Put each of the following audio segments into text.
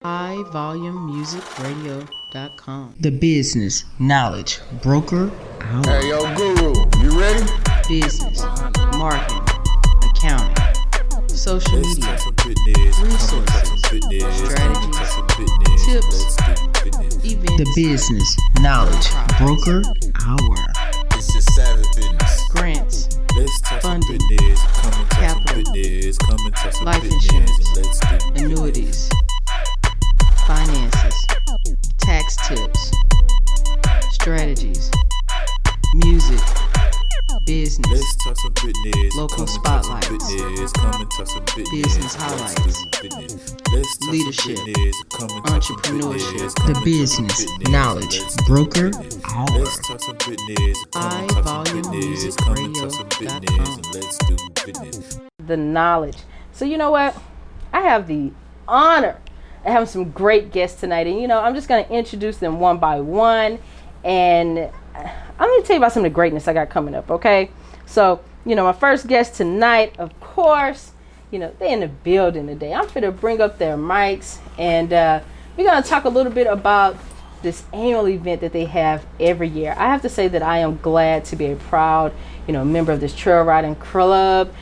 highvolumemusicradio.com. The Business Knowledge Broker Hour. Hey, yo, Guru, you ready? Business, marketing, accounting, social media, resources, strategies, tips, events. The Business Knowledge Broker Hour. It's just savage business. Grants, funding, capital, life insurance, annuities, finances, tax tips, strategies, music, business, local spotlights, business highlights, leadership, entrepreneurship. The Business Knowledge Broker Hour. highvolumemusicradio.com. The knowledge. So you know what? I have the honor of having some great guests tonight, and I'm just going to introduce them one by one, and I'm going to tell you about some of the greatness I got coming up, okay? So, my first guest tonight, of course, they're in the building today. I'm going to bring up their mics, and we're going to talk a little bit about this annual event that they have every year. I have to say that I am glad to be a proud, member of this trail riding club,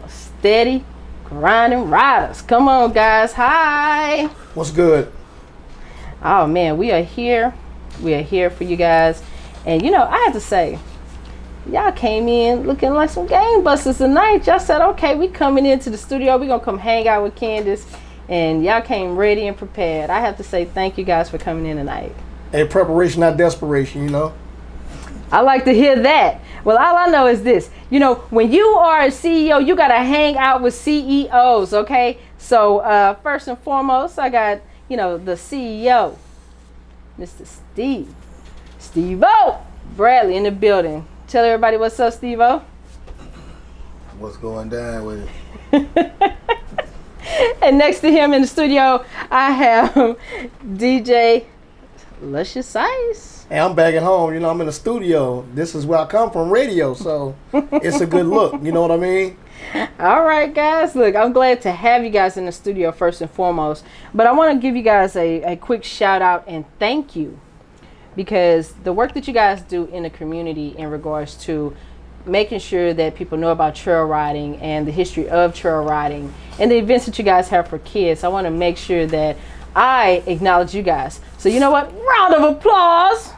steady, grinding riders. Come on, guys. Hi. What's good? Oh, man, we are here. We are here for you guys. And, I have to say, y'all came in looking like some game busters tonight. Y'all said, okay, we coming into the studio. We're going to come hang out with Candace. And y'all came ready and prepared. I have to say thank you guys for coming in tonight. Hey, preparation, not desperation, I like to hear that. Well, all I know is this. When you are a CEO, you got to hang out with CEOs, okay? So, first and foremost, I got, the CEO, Mr. Stee. Steve-O Bradley in the building. Tell everybody what's up, Steve-O. What's going down with it? And next to him in the studio, I have DJ Luscious Ice. Hey, I'm back at home. I'm in the studio. This is where I come from, radio, so it's a good look. You know what I mean? All right, guys. Look, I'm glad to have you guys in the studio first and foremost. But I want to give you guys a quick shout out and thank you, because the work that you guys do in the community in regards to making sure that people know about trail riding and the history of trail riding and the events that you guys have for kids, I want to make sure that I acknowledge you guys. So you know what? Round of applause.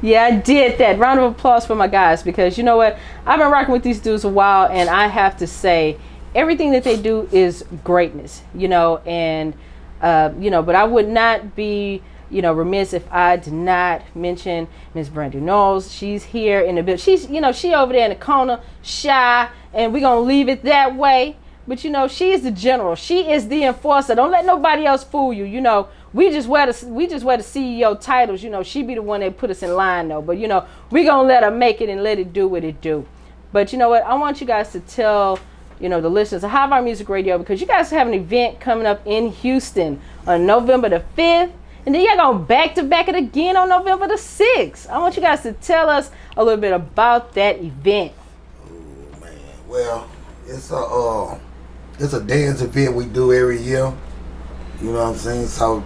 Yeah, I did that. Round of applause for my guys, because you know what? I've been rocking with these dudes a while, and I have to say everything that they do is greatness, and but I would not be remiss if I did not mention Miss Brandy Knowles. She's here in the building. She's she over there in the corner, shy, and we're gonna leave it that way. But she is the general. She is the enforcer. Don't let nobody else fool you. We just wear the CEO titles. She be the one that put us in line though. But we gonna let her make it and let it do what it do. But you know what? I want you guys to tell the listeners of High Volume Music Radio, because you guys have an event coming up in Houston on November the 5th. And then y'all going back to back it again on November the 6th. I want you guys to tell us a little bit about that event. Oh, man. Well, it's a dance event we do every year. You know what I'm saying? So,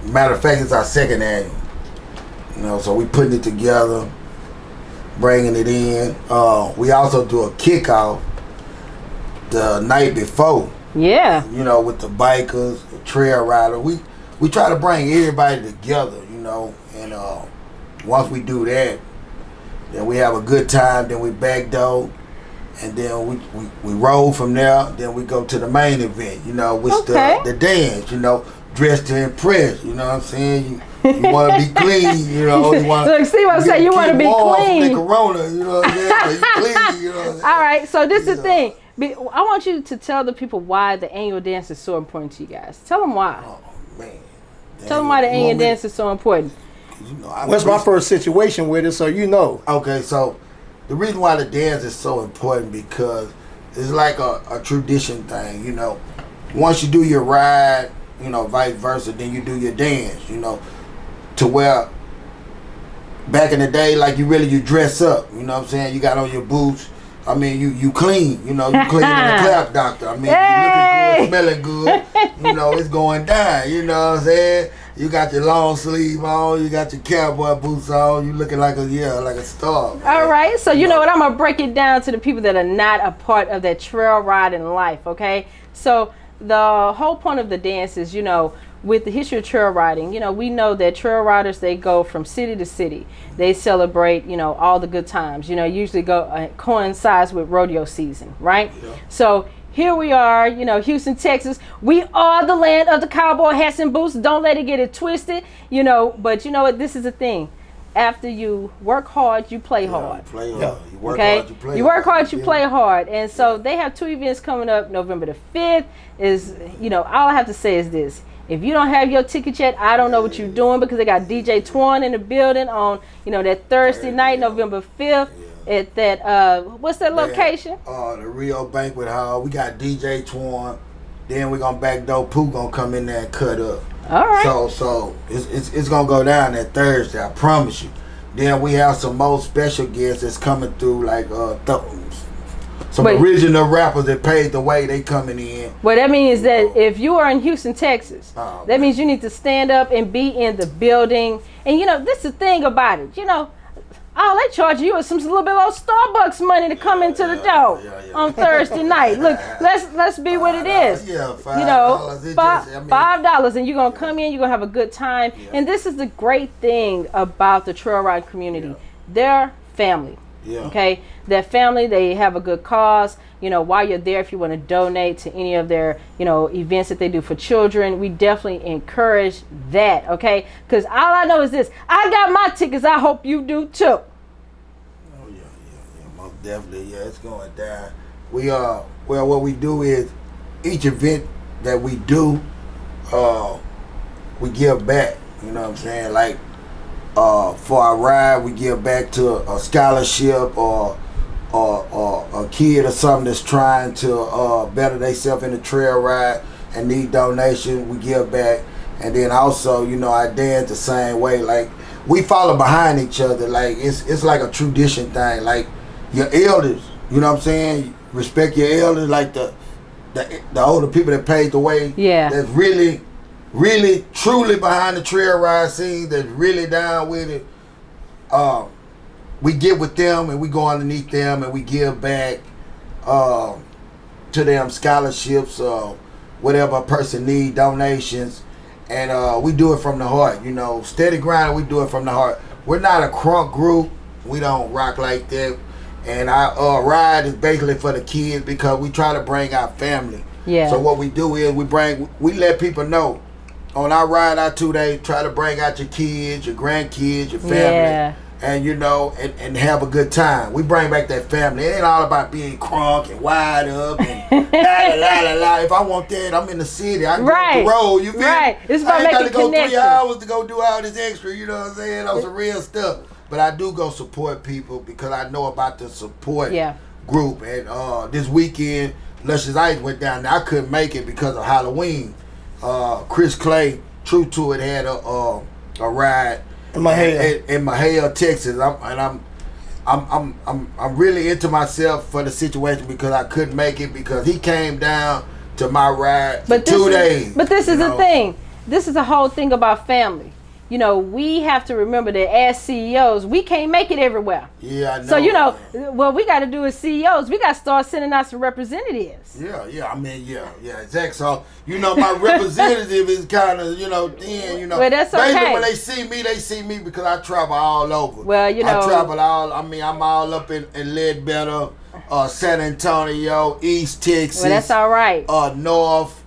matter of fact, it's our second annual. So we putting it together, bringing it in. We also do a kickoff the night before. Yeah. With the bikers, the trail rider. We try to bring everybody together, and once we do that, then we have a good time, then we backdoor, and then we roll from there, then we go to the main event, which the dance, dressed to impress, you know what I'm saying? You want to be clean, you want to. Look, Steve, I say you want to be clean. The corona, you know what I'm saying? So you clean, you know what I'm saying? All right, so this is the thing. I want you to tell the people why the annual dance is so important to you guys. Tell them why. Oh, man. Tell them why the annual dance is so important. What's my first situation with it, so Okay, so the reason why the dance is so important, because it's like a tradition thing, Once you do your ride, vice versa, then you do your dance, to where back in the day, like you dress up, you know what I'm saying? You got on your boots, I mean, you clean. You know, you clean in the clap, doctor. I mean, Hey! you looking good, smelling good. You know, it's going down. You know what I'm saying? You got your long sleeve on. You got your cowboy boots on. You looking like a star. Man. All right. So you know what? I'm gonna break it down to the people that are not a part of that trail riding life. Okay. So the whole point of the dance is, you know, with the history of trail riding, you know, we know that trail riders, they go from city to city. They celebrate, you know, all the good times. You know, usually coincides with rodeo season, right? Yeah. So here we are, you know, Houston, Texas. We are the land of the cowboy hats and boots. Don't let it get it twisted, you know. But you know what? This is the thing. After you work hard, you play hard. You play hard. Yeah. You work okay? hard, you play hard. You work hard, you play hard. And so they have 2 events coming up. November the 5th is, you know, all I have to say is this. If you don't have your ticket yet, I don't know what you're doing, because they got DJ Twan in the building on, you know, that Thursday night, November 5th. At that, what's that location? The Rio Banquet Hall. We got DJ Twan. Then we're gonna backdoor Pooh gonna come in there and cut up. All right. So it's gonna go down that Thursday. I promise you. Then we have some more special guests that's coming through, like some original rappers that paid the way. They coming in. Well, that means that if you are in Houston, Texas, that means you need to stand up and be in the building. And you know, this is the thing about it. You know. Oh, they charge you some little bit of Starbucks money to come into the door on Thursday night. Look, let's be what it is. Yeah, $5. You know, $5, and you're gonna come in. You're gonna have a good time. Yeah. And this is the great thing about the trail ride community. Yeah. They're family. Yeah. Okay, that family. They have a good cause. You know, while you're there, if you want to donate to any of their, you know, events that they do for children, we definitely encourage that. Okay, because all I know is this: I got my tickets. I hope you do too. Oh yeah, most definitely. Yeah, it's going down. We well, what we do is each event that we do, we give back. You know what I'm saying? Like for our ride, we give back to a scholarship or a kid or something that's trying to better themselves in the trail ride and need donation, we give back. And then also, you know, I dance the same way. Like, we follow behind each other. Like, it's like a tradition thing. Like, your elders, you know what I'm saying? Respect your elders, like the older people that paved the way. Yeah. That's really, really, truly behind the trail ride scene, that's really down with it. We get with them and we go underneath them and we give back to them scholarships or whatever a person need, donations. And we do it from the heart, you know. Steady grinding, we do it from the heart. We're not a crunk group. We don't rock like that. And our ride is basically for the kids because we try to bring our family. Yeah. So what we do is we let people know on our ride, our 2 days, try to bring out your kids, your grandkids, your family. Yeah. And you know, and have a good time. We bring back that family. It ain't all about being crunk and wide up and la. If I want that, I'm in the city. I can go up the road. You feel me? It's about making connections. I ain't got to go 3 hours to go do all this extra. You know what I'm saying? That's some real stuff. But I do go support people because I know about the support group. And this weekend, Luscious Ice went down there. I couldn't make it because of Halloween. Chris Clay, True to It, had a ride. In Mahale, Texas. I'm really into myself for the situation because I couldn't make it because he came down to my ride for 2 days. But this is the thing. This is the whole thing about family. You know, we have to remember that as CEOs, we can't make it everywhere. Yeah, I know. So, you know, what we got to do as CEOs, we got to start sending out some representatives. Yeah. I mean, exactly. So, you know, my representative is kind of, you know, thin, you know. Well, that's okay. Basically, when they see me because I travel all over. Well, you know. I'm all up in Ledbetter, San Antonio, East Texas. Well, that's all right. North,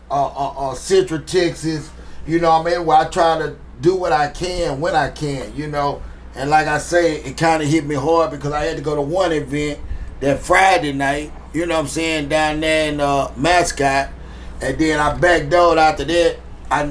Central Texas. You know what I mean? Where I try to do what I can when I can, you know. And like I say, it kind of hit me hard because I had to go to one event that Friday night, you know what I'm saying, down there in Mascot. And then I backdoored after that. I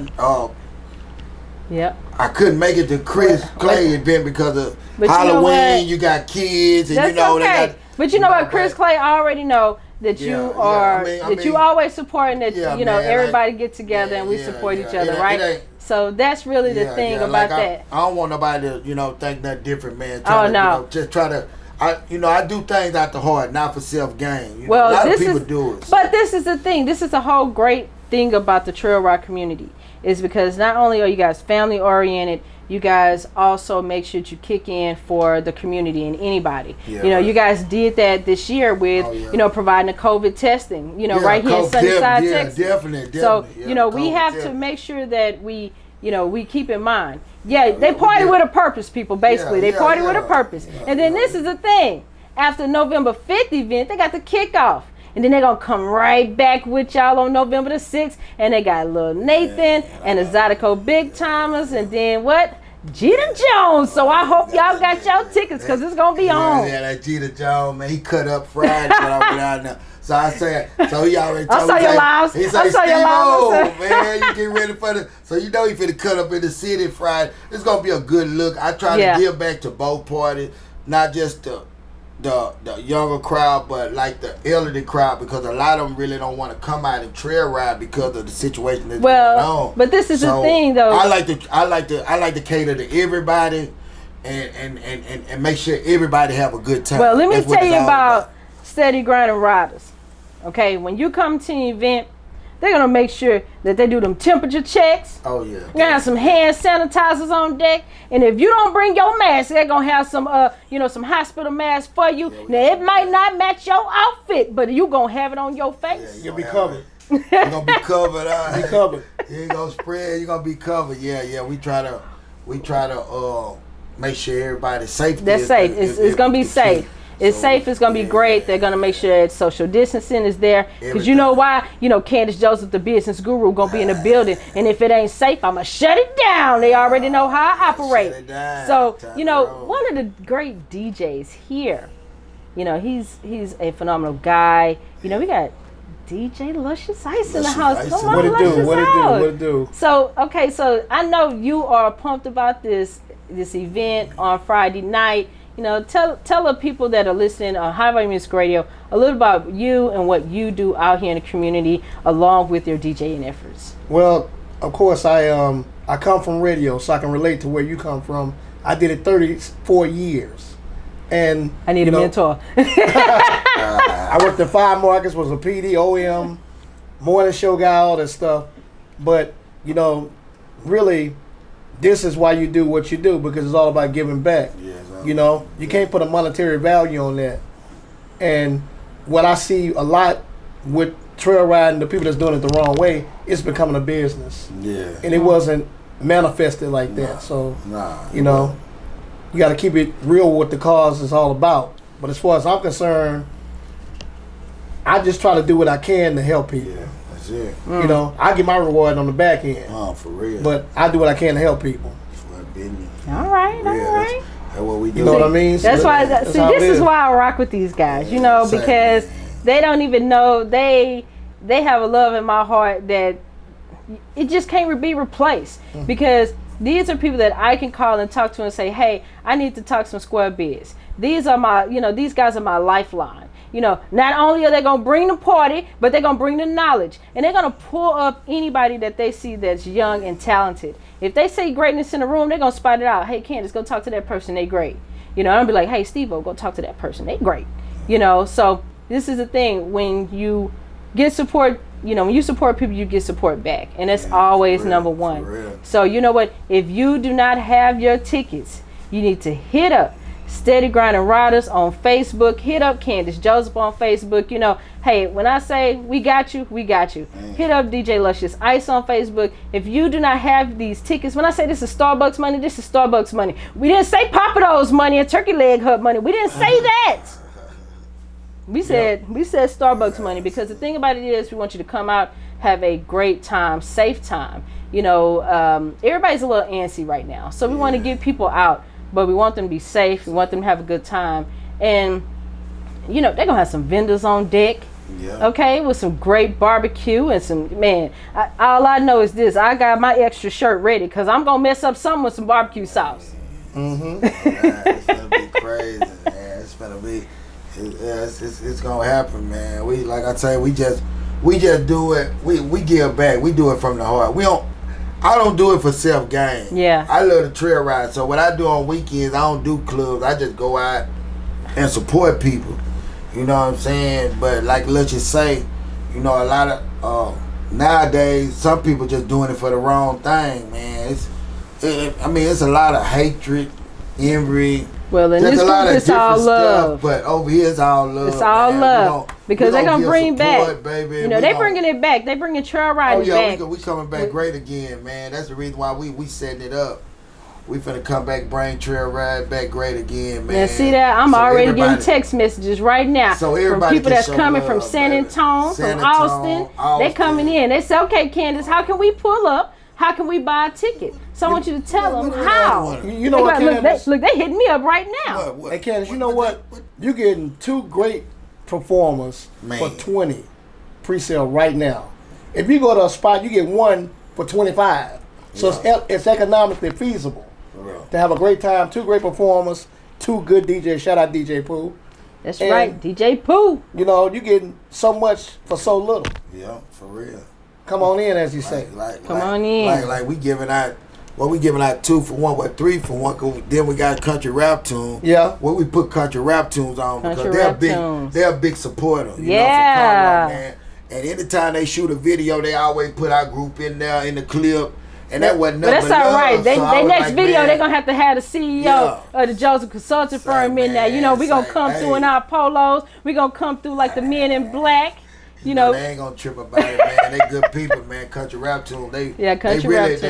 couldn't make it to Chris Clay event because of Halloween. You got kids and that's you know okay. they got. But you know what, Chris Clay already know that you are you always supporting that you know everybody get together and we support each other, right? So that's really the thing about that. I don't want nobody to, you know, think nothing different, man. No. Just try to. I do things out the heart, not for self gain. Well, a lot of this people is- do it. But this is the thing. This is the whole great thing about the trail ride community, is because not only are you guys family oriented, you guys also make sure that you kick in for the community and anybody. Yeah, you know, right. you guys did that this year with, Oh, yeah. providing the COVID testing, Yeah, right here in Sunnyside, yeah, Texas. definitely. So, Yeah, we COVID have to testing. make sure that we keep in mind. Yeah, they we party did. with a purpose, people, basically. They Yeah, party yeah, with a purpose. yeah, And then yeah. this is the thing. After November 5th event, they got the kickoff. And then they're going to come right back with y'all on November the 6th. And they got Lil Nathan and the Zydeco Big Timers. And then what? Jeter Jones. So I hope y'all got y'all tickets because it's going to be on. Yeah, that Jeter Jones, man, he cut up Friday when I went out there. So I said, so he already told I saw me. your lives. He I said, saw your lives. Steve-O, man, you get ready for the. So you know he finna cut up in the city Friday. It's gonna be a good look. I try Yeah. to give back to both parties, not just the younger crowd, but like the elderly crowd, because a lot of them really don't want to come out and trail ride because of the situation that's going on. But this is the So, thing, though. I like to cater to everybody, and make sure everybody have a good time. Well, let me That's what tell it's you all about Steady Grinding Riders. Okay, when you come to the event, they're going to make sure that they do them temperature checks. Oh yeah. You're gonna have some hand sanitizers on deck, and if you don't bring your mask, they're gonna have some, some hospital masks for you. Now it might not match your outfit, but you gonna have it on your face. You'll be covered. You're gonna be covered. Be covered. You ain't gonna spread. You're gonna be covered. Yeah. We try to make sure everybody's safe. That's safe. It's gonna be safe. It's safe. It's gonna be great. They're gonna make sure that social distancing is there, because you know why? Candace Joseph, the business guru, gonna be in the building, and if it ain't safe, I'ma shut it down. They already know how I operate. Shut it down. So Time to roll. one of the great DJs here, he's a phenomenal guy. We got DJ Luscious Ice in the Luscious house. Ice Come in on, the What it do? Luscious What it do? Ice. What it do? So so I know you are pumped about this event on Friday night. Tell the people that are listening on High Volume Music Radio a little about you and what you do out here in the community, along with your DJing efforts. Well, of course, I come from radio, so I can relate to where you come from. I did it 34 years, and I need a mentor. I worked in 5 markets, was a PD, OM, morning show guy, all that stuff. But really, this is why you do what you do, because it's all about giving back. Yeah, You can't put a monetary value on that. And what I see a lot with trail riding, the people that's doing it the wrong way, it's becoming a business. Yeah. And it wasn't manifested like that. So, Nah. you got to keep it real what the cause is all about. But as far as I'm concerned, I just try to do what I can to help people. Yeah, that's it. I get my reward on the back end. Oh, for real. But I do what I can to help people. That's what business. All right. That's what we do. You know what I mean? That's So why. that's See, how it this is why I rock with these guys. Same, Because they don't even know they have a love in my heart that it just can't be replaced. Because these are people that I can call and talk to and say, hey, I need to talk some square biz. These are my, these guys are my lifeline. Not only are they going to bring the party, but they're going to bring the knowledge. And they're going to pull up anybody that they see that's young and talented. If they see greatness in the room, they're going to spot it out. Hey, Candace, go talk to that person. They great. I'll be like, hey, Steve-O, go talk to that person. They great. So this is the thing. When you get support, when you support people, you get support back. And that's always real, number for one. real. So you know what? If you do not have your tickets, you need to hit up Steady Grinding Riders on Facebook. Hit up Candace Joseph on Facebook. Hey, when I say we got you, we got you. Hit up DJ Luscious Ice on Facebook. If you do not have these tickets, when I say this is Starbucks money, this is Starbucks money. We didn't say Papados money and Turkey Leg Hut money. We didn't say that. We said Starbucks money, because the thing about it is we want you to come out, have a great time, safe time. Everybody's a little antsy right now, so we want to get people out, but we want them to be safe. We want them to have a good time, and they're gonna have some vendors on deck. Yeah. Okay, with some great barbecue and some all I know is this: I got my extra shirt ready because I'm gonna mess up something with some barbecue sauce. It's gonna be crazy, man. It's gonna be. It's gonna happen, man. We, like I say, we just do it. We give back. We do it from the heart. I don't do it for self gain. Yeah. I love the trail ride. So what I do on weekends, I don't do clubs. I just go out and support people. You know what I'm saying? But like let's just say, you know, a lot of nowadays some people just doing it for the wrong thing, man. It's a lot of hatred, envy. Well, in this group, it's all love. But over here, it's all love. It's all love. Because they're going to bring support, back. Baby. You know, they're bringing it back. They're bringing trail riding back. We coming back great again, man. That's the reason why we setting it up. We finna come back, bring trail ride back great again, man. Now, see that? I'm already getting text messages right now from people that's coming from San Antonio, from Austin. They coming in. They say, okay, Candace, how can we pull up? How can we buy a ticket? So I want you to tell them how. You know what, Candace? Look, they hitting me up right now. What? Hey, Candace, you know what? You're getting 2 great performers for $20 pre-sale right now. If you go to a spot, you get 1 for $25. So it's economically feasible to have a great time. 2 great performers, 2 good DJs. Shout out DJ Pooh. That's right, DJ Pooh. You know, you're getting so much for so little. Yeah, for real. Come on in, as you say. Come on in. Like we giving out. Well, we giving out 2 for 1, 3 for 1. Then we got a country rap tune. Yeah. Well, we put country rap tunes on because they're a big supporter. You know, yeah. for man. And anytime they shoot a video, they always put our group in there in the clip. And that wasn't nothing. But that's all right. They next like, video, man, they're going to have the CEO of the Joseph Consulting Firm in there. You know, we're going to come through in our polos. We're going to come through like the men in black. You know, they ain't gonna trip about it, man. They good people, man. Country rap tunes, they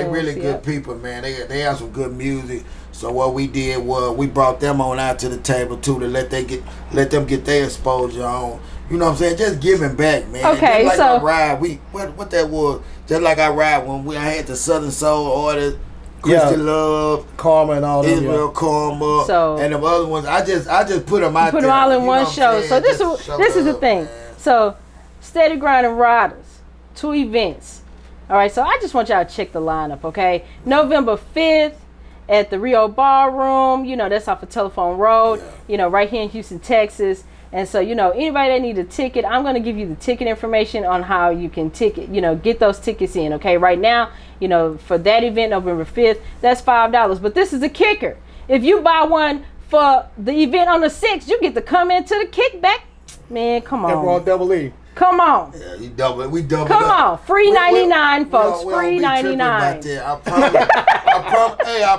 really good people, man. They have some good music. So what we did was we brought them on out to the table too to let them get their exposure on. You know what I'm saying? Just giving back, man. Okay, just like so I ride, what that was. Just like I ride when I had the Southern Soul Order, Christian Love, Karma, and all that. Israel Karma, and the other ones. I just put them out. Put them all in one show. So this is the thing. So. Steady Grinding Riders, 2 events. All right, so I just want y'all to check the lineup, okay? November 5th at the Rio Ballroom. You know, that's off of Telephone Road, you know, right here in Houston, Texas. And so, you know, anybody that needs a ticket, I'm going to give you the ticket information on how you can get those tickets in, okay? Right now, you know, for that event, November 5th, that's $5. But this is a kicker. If you buy one for the event on the 6th, you get to come into the kickback. Man, come on. Everyone double E. Come on. Yeah, we double. Come on. Free 99, folks. Free 99. I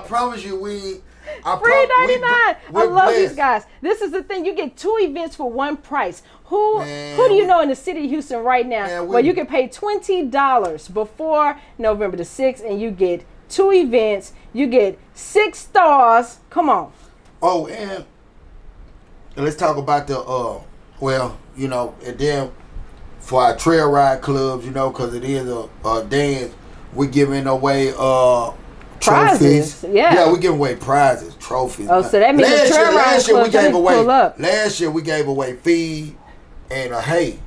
promise you free 99. I love these guys. This is the thing. You get 2 events for 1 price. Who do you know in the city of Houston right now where you can pay $20 before November the 6th and you get 2 events. You get 6 stars. Come on. Oh, and let's talk about the you know, and then for our trail ride clubs, you know, because it is a dance, we're giving away trophies. Yeah, we're giving away prizes, trophies. Oh, so that means the trail ride clubs last year we gave away feed and a hay.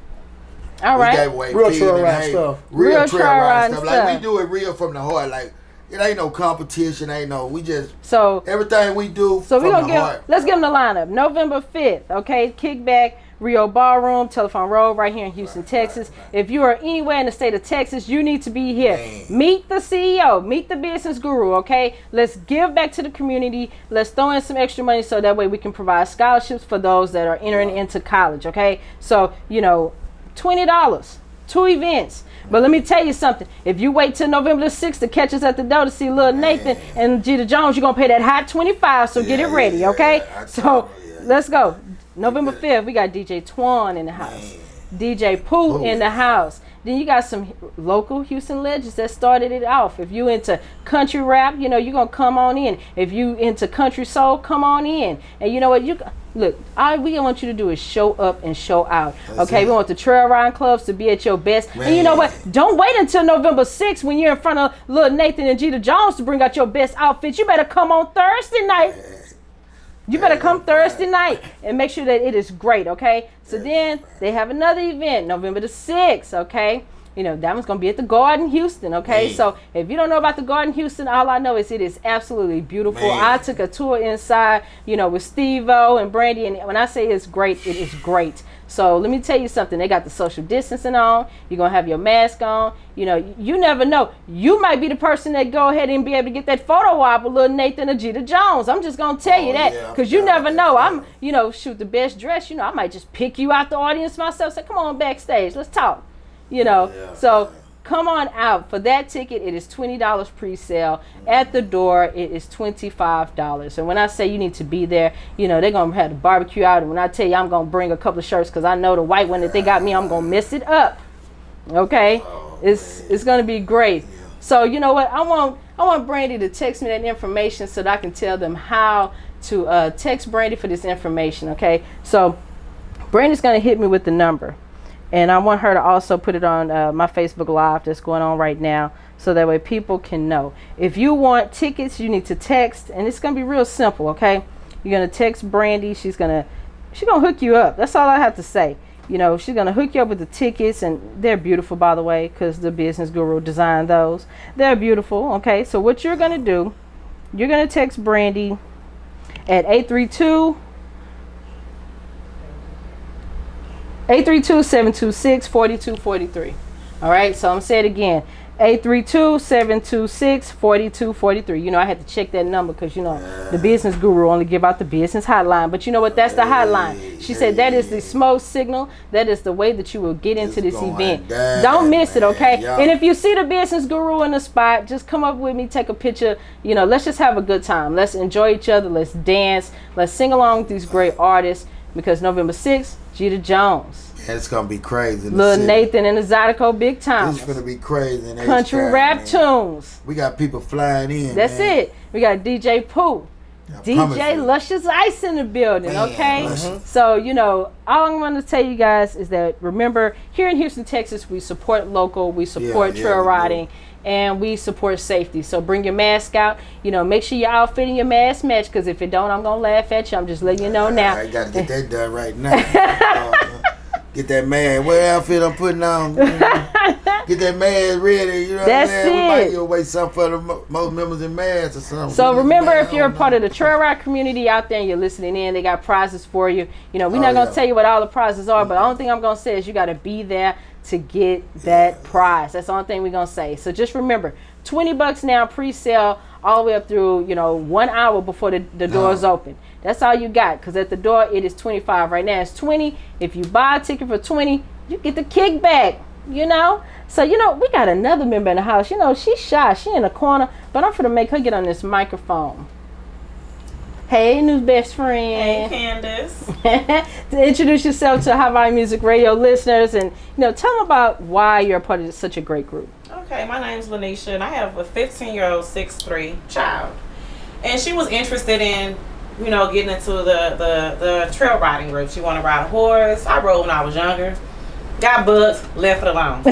All right. We gave away real feed trail and ride hay. stuff. Real trail ride stuff. Like we do it real from the heart. Like it ain't no competition. We just everything we do from the heart. Let's give them the lineup. November 5th. Okay, kickback. Rio Ballroom, Telephone Road, right here in Houston, Texas. If you are anywhere in the state of Texas, you need to be here. Meet the CEO, meet the business guru, okay? Let's give back to the community. Let's throw in some extra money so that way we can provide scholarships for those that are entering into college, okay? So, you know, $20, 2 events. But let me tell you something. If you wait till November the 6th to catch us at the door to see Lil Nathan and Jeter Jones, you're going to pay that hot 25, so get it ready, okay? So let's go. November 5th, we got DJ Twan in the house. DJ Pooh in the house. Then you got some local Houston legends that started it off. If you into country rap, you know, you're going to come on in. If you into country soul, come on in. And you know what? Look, all we want you to do is show up and show out. Okay, we want the trail riding clubs to be at your best. And you know what? Don't wait until November 6th when you're in front of Lil Nathan and Jeter Jones to bring out your best outfits. You better come on Thursday night. You better come Thursday night and make sure that it is great, okay? So then they have another event, November the 6th, okay? That one's going to be at the Garden, Houston, okay? Man. So if you don't know about the Garden, Houston, all I know is it is absolutely beautiful. Man. I took a tour inside, with Steve-O and Brandy, and when I say it's great, it is great. So let me tell you something. They got the social distancing on. You're going to have your mask on. You never know. You might be the person that go ahead and be able to get that photo op with little Nathan or Jeter Jones. I'm just going to tell you that, because you never know. I'm, shoot, the best dress. I might just pick you out the audience myself. Say, come on backstage. Let's talk. So come on out. For that ticket, it is $20 pre-sale. At the door, it is $25. And when I say you need to be there, they're going to have the barbecue out. And when I tell you I'm going to bring a couple of shirts, because I know the white one that they got me, I'm going to mess it up. Okay? It's going to be great. So you know what? I want Brandy to text me that information so that I can tell them how to text Brandy for this information. Okay? So Brandy's going to hit me with the number. And I want her to also put it on my Facebook Live that's going on right now, so that way people can know. If you want tickets, you need to text, and it's going to be real simple, okay? You're going to text Brandy. She's going to hook you up. That's all I have to say. She's going to hook you up with the tickets, and they're beautiful, by the way, because the business guru designed those. They're beautiful, okay? So what you're going to do, you're going to text Brandy at 832-726-4243. All right, so I'm going to say it again. 832-726-4243. I had to check that number because, the business guru only give out the business hotline. But you know what? That's the hotline. She said that is the smoke signal. That is the way that you will get into this event. Don't miss it, okay? And if you see the business guru in the spot, just come up with me, take a picture. Let's just have a good time. Let's enjoy each other. Let's dance. Let's sing along with these great artists, because November 6th, Jeter Jones. Yeah, it's gonna be crazy. Lil Nathan and the Zydeco Big Time. It's gonna be crazy. Country rap tunes. We got people flying in. That's it. We got DJ Pooh, DJ Luscious Ice in the building. Okay, so all I'm going to tell you guys is that, remember, here in Houston, Texas, we support local, we support trail riding, and we support safety. So bring your mask out. Make sure your outfit and your mask match, because if it don't, I'm gonna laugh at you. I'm just letting you know now. I gotta get that done right now. Get that mask. What outfit I'm putting on? Get that mask ready. That's it. We might give away something for the most members in masks or something. So remember, if you're a part of the trail ride community out there and you're listening in, they got prizes for you. We're not gonna tell you what all the prizes are, but the only thing I'm gonna say is you gotta be there to get that prize. That's the only thing we're gonna say. So just remember, $20 now pre-sale, all the way up through 1 hour before the doors open. That's all you got, because at the door it is $25. Right now it's $20. If you buy a ticket for $20, you get the kickback. So we got another member in the house. She's shy, she in the corner, but I'm finna make her get on this microphone. Hey, new best friend. Hey, Candace. To introduce yourself to High Volume Music Radio listeners, and tell them about why you're a part of such a great group. Okay, my name's Lanisha, and I have a 15-year-old 6'3" child, and she was interested in getting into the trail riding group. She wanted to ride a horse. I rode when I was younger. Got booked, left it alone.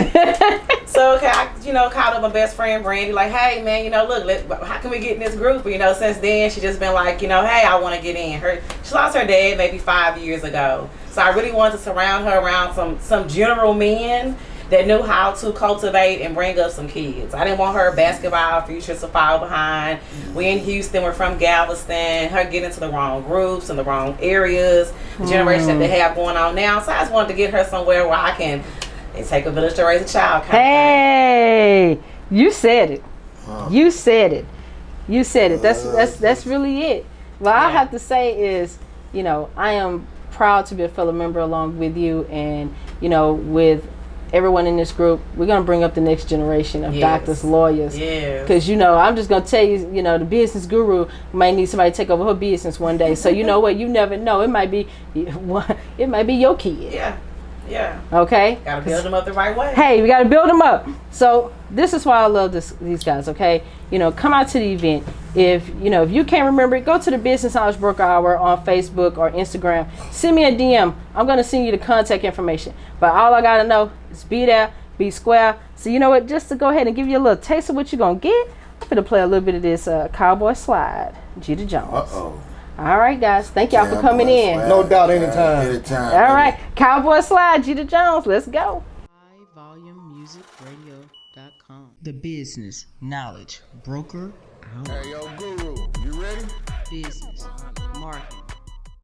So I called up my best friend Brandy, like, hey man, look, how can we get in this group? Since then she just been like, hey, I want to get in. She lost her dad maybe 5 years ago. So I really wanted to surround her around some general men that knew how to cultivate and bring up some kids. I didn't want her basketball futures to fall behind. We in Houston, we're from Galveston, her getting into the wrong groups and the wrong areas, the generation that they have going on now. So I just wanted to get her somewhere where I can take a village to raise a child kind of thing. You said it. You said it. You said it. That's really it. What I have to say is, I am proud to be a fellow member along with you, and with everyone in this group. We're going to bring up the next generation of doctors, lawyers. Because, I'm just going to tell you, the business guru might need somebody to take over her business one day. So, you know what? You never know. It might be your kid. Yeah. Okay? Got to build them up the right way. Hey, we got to build them up. So, this is why I love these guys, okay? Come out to the event. If you can't remember it, go to the Business Knowledge Broker Hour on Facebook or Instagram. Send me a DM. I'm going to send you the contact information. But all I got to know is be there, be square. So you know what? Just to go ahead and give you a little taste of what you're going to get, I'm going to play a little bit of this Cowboy Slide, Jeter Jones. Uh-oh. All right, guys. Thank y'all for coming in. No doubt, anytime. All right. Cowboy Slide, Jeter Jones. Let's go. highvolumemusicradio.com. The Business Knowledge Broker Hour. Hey, yo, Guru, you ready? Business, marketing,